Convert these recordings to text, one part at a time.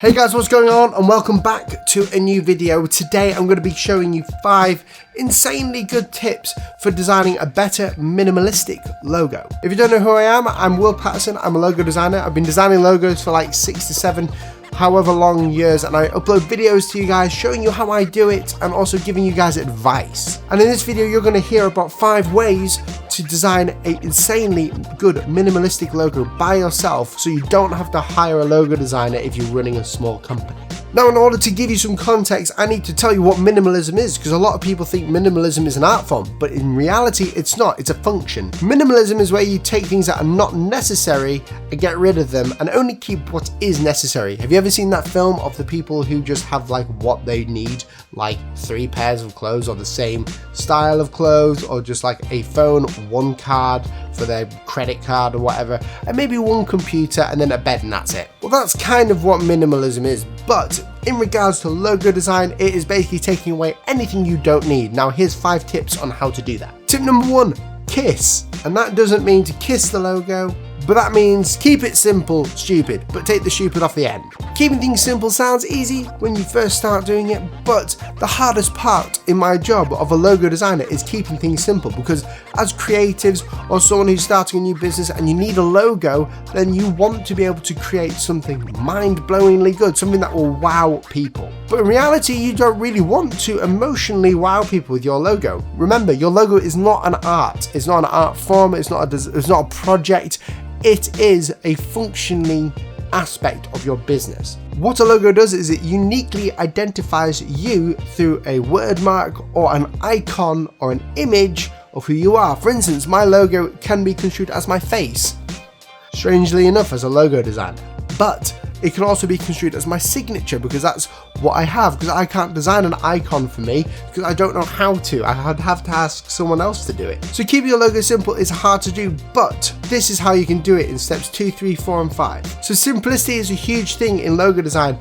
Hey guys, what's going on and welcome back to a new video. Today I'm going to be showing you 5 insanely good tips for designing a better minimalistic logo. If you don't know who I am, I'm Paterson. I'm a logo designer. I've been designing logos for like 6 to 7 however long years, and I upload videos to you guys showing you how I do it and also giving you guys advice. And in this video you're going to hear about 5 ways to design an insanely good minimalistic logo by yourself so you don't have to hire a logo designer if you're running a small company. Now, in order to give you some context, I need to tell you what minimalism is, because a lot of people think minimalism is an art form, but in reality it's not, it's a function. Minimalism is where you take things that are not necessary and get rid of them and only keep what is necessary. Have you ever seen that film of the people who just have like what they need, like 3 pairs of clothes or the same style of clothes, or just like a phone, 1 card for their credit card or whatever, and maybe 1 computer and then a bed, and that's it? Well, that's kind of what minimalism is, but in regards to logo design, it is basically taking away anything you don't need. Now here's 5 tips on how to do that. Tip number 1, kiss. And that doesn't mean to kiss the logo, but that means keep it simple, stupid, but take the stupid off the end. Keeping things simple sounds easy when you first start doing it, but the hardest part in my job of a logo designer is keeping things simple, because as creatives or someone who's starting a new business and you need a logo, then you want to be able to create something mind-blowingly good, something that will wow people. But in reality, you don't really want to emotionally wow people with your logo. Remember, your logo is not an art. It's not an art form. It's not a project. It is a functioning aspect of your business. What a logo does is it uniquely identifies you through a word mark or an icon or an image of who you are. For instance, my logo can be construed as my face, strangely enough, as a logo designer, but it can also be construed as my signature, because that's what I have, because I can't design an icon for me because I don't know how to. I'd have to ask someone else to do it. So keeping your logo simple is hard to do, but this is how you can do it in steps 2, 3, 4 and 5. So simplicity is a huge thing in logo design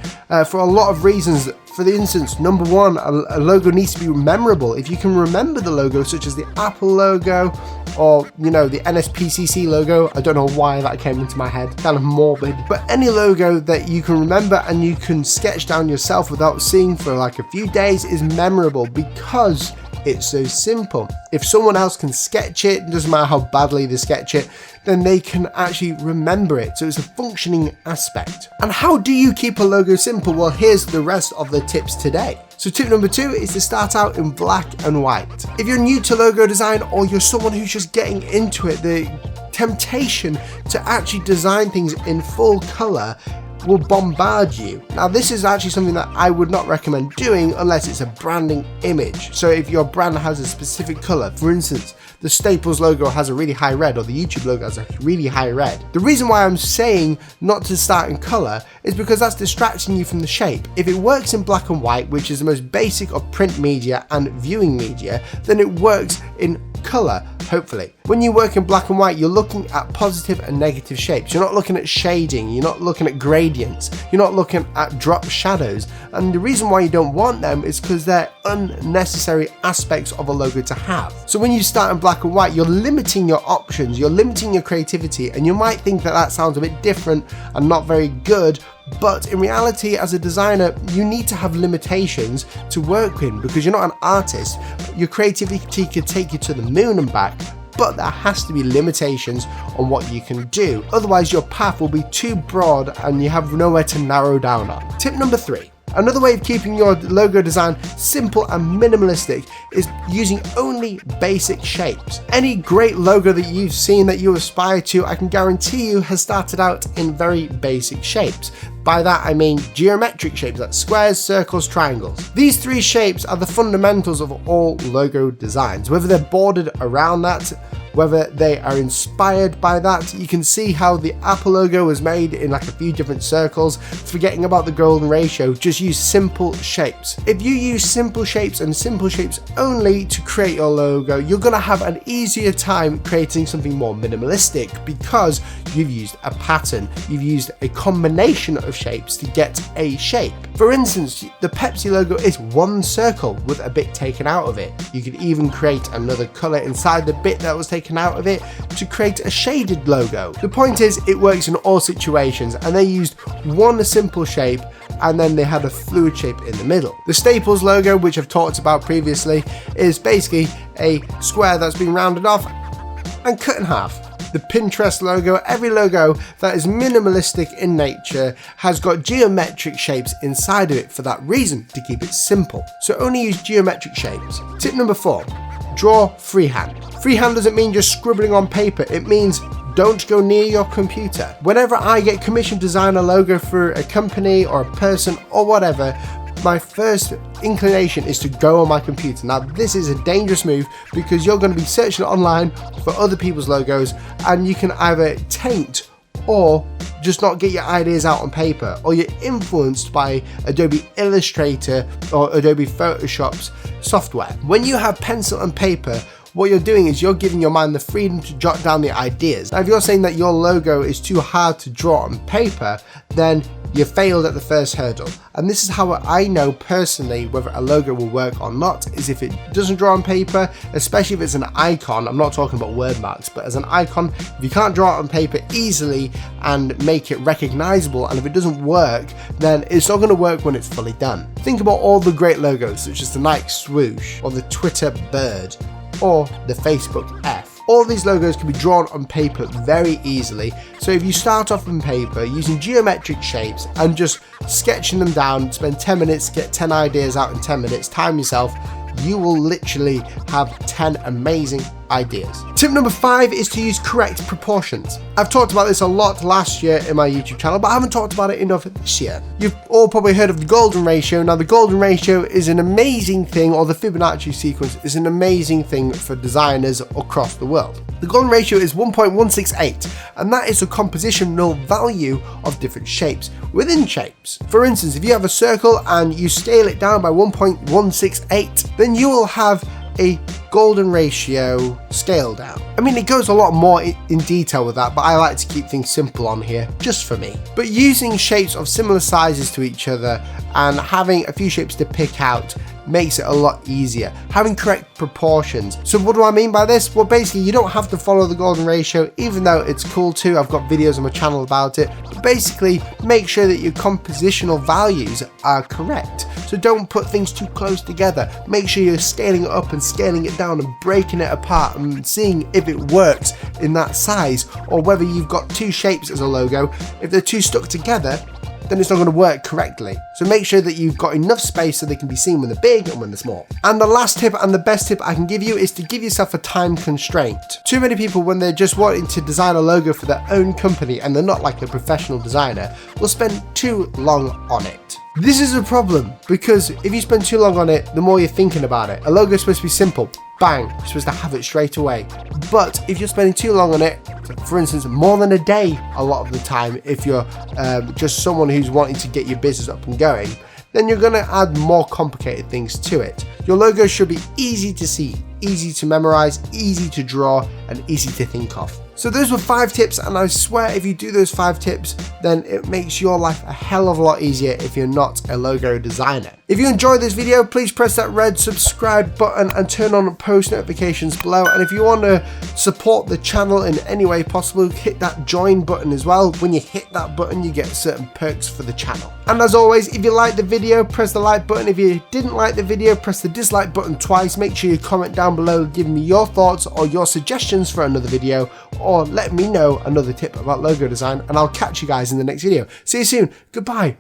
for a lot of reasons. For instance, number 1, a logo needs to be memorable. If you can remember the logo, such as the Apple logo or, you know, the NSPCC logo, I don't know why that came into my head, kind of morbid, but any logo that you can remember and you can sketch down yourself without seeing for like a few days is memorable, because it's so simple. If someone else can sketch it, it doesn't matter how badly they sketch it, then they can actually remember it. So it's a functioning aspect. And how do you keep a logo simple? Well, here's the rest of the tips today. So tip number 2 is to start out in black and white. If you're new to logo design, or you're someone who's just getting into it, the temptation to actually design things in full color will bombard you. Now, this is actually something that I would not recommend doing unless it's a branding image. So if your brand has a specific color, for instance, the Staples logo has a really high red, or the YouTube logo has a really high red. The reason why I'm saying not to start in color is because that's distracting you from the shape. If it works in black and white, which is the most basic of print media and viewing media, then it works in color, hopefully. When you work in black and white, you're looking at positive and negative shapes. You're not looking at shading, you're not looking at gradients, you're not looking at drop shadows. And the reason why you don't want them is because they're unnecessary aspects of a logo to have. So when you start in black and white, you're limiting your options, you're limiting your creativity, and you might think that that sounds a bit different and not very good, but in reality, as a designer, you need to have limitations to work in, because you're not an artist. Your creativity could take you to the moon and back, but there has to be limitations on what you can do. Otherwise, your path will be too broad and you have nowhere to narrow down on. Tip number 3. Another way of keeping your logo design simple and minimalistic is using only basic shapes. Any great logo that you've seen that you aspire to, I can guarantee you, has started out in very basic shapes. By that I mean geometric shapes like squares, circles, triangles. These 3 shapes are the fundamentals of all logo designs. Whether they're bordered around that, whether they are inspired by that. You can see how the Apple logo was made in like a few different circles. Forgetting about the golden ratio, just use simple shapes. If you use simple shapes and simple shapes only to create your logo, you're gonna have an easier time creating something more minimalistic, because you've used a pattern, you've used a combination of shapes to get a shape. For instance, the Pepsi logo is 1 circle with a bit taken out of it. You could even create another color inside the bit that was taken out of it to create a shaded logo. The point is, it works in all situations, and they used 1 simple shape and then they had a fluid shape in the middle. The Staples logo, which I've talked about previously, is basically a square that's been rounded off and cut in half. The Pinterest logo, every logo that is minimalistic in nature has got geometric shapes inside of it for that reason, to keep it simple. So only use geometric shapes. Tip number 4, draw freehand. Freehand doesn't mean just scribbling on paper, it means don't go near your computer. Whenever I get commissioned to design a logo for a company or a person or whatever, my first inclination is to go on my computer. Now this is a dangerous move because you're going to be searching online for other people's logos and you can either taint or just not get your ideas out on paper, or you're influenced by Adobe Illustrator or Adobe Photoshop's software. When you have pencil and paper, what you're doing is you're giving your mind the freedom to jot down the ideas. Now if you're saying that your logo is too hard to draw on paper, then you failed at the first hurdle. And this is how I know personally whether a logo will work or not, is if it doesn't draw on paper, especially if it's an icon. I'm not talking about word marks, but as an icon, if you can't draw it on paper easily and make it recognizable, and if it doesn't work, then it's not going to work when it's fully done. Think about all the great logos such as the Nike swoosh or the Twitter bird or the Facebook F. All these logos can be drawn on paper very easily. So if you start off on paper using geometric shapes and just sketching them down, spend 10 minutes, get 10 ideas out in 10 minutes, time yourself, you will literally have 10 amazing ideas. Tip number 5 is to use correct proportions. I've talked about this a lot last year in my YouTube channel, but I haven't talked about it enough this year. You've all probably heard of the golden ratio. Now the golden ratio is an amazing thing, or the Fibonacci sequence is an amazing thing for designers across the world. The golden ratio is 1.168, and that is a compositional value of different shapes within shapes. For instance, if you have a circle and you scale it down by 1.168, then you will have a golden ratio scale down. I mean, it goes a lot more in detail with that, but I like to keep things simple on here just for me. But using shapes of similar sizes to each other and having a few shapes to pick out makes it a lot easier. Having correct proportions. So what do I mean by this? Well, basically you don't have to follow the golden ratio, even though it's cool too. I've got videos on my channel about it. But basically make sure that your compositional values are correct. So don't put things too close together. Make sure you're scaling it up and scaling it down and breaking it apart and seeing if it works in that size, or whether you've got two shapes as a logo. If they're too stuck together, then it's not going to work correctly. So make sure that you've got enough space so they can be seen when they're big and when they're small. And the last tip and the best tip I can give you is to give yourself a time constraint. Too many people, when they're just wanting to design a logo for their own company and they're not like a professional designer, will spend too long on it. This is a problem because if you spend too long on it, the more you're thinking about it. A logo is supposed to be simple. Bang, you're supposed to have it straight away. But if you're spending too long on it, for instance, more than a day a lot of the time, if you're just someone who's wanting to get your business up and going, then you're going to add more complicated things to it. Your logo should be easy to see, easy to memorize, easy to draw, and easy to think of. So those were 5 tips, and I swear if you do those 5 tips, then it makes your life a hell of a lot easier if you're not a logo designer. If you enjoyed this video, please press that red subscribe button and turn on post notifications below. And if you want to support the channel in any way possible, hit that join button as well. When you hit that button, you get certain perks for the channel. And as always, if you liked the video, press the like button. If you didn't like the video, press the dislike button twice. Make sure you comment down below, give me your thoughts or your suggestions for another video, or let me know another tip about logo design, and I'll catch you guys in the next video. See you soon. Goodbye.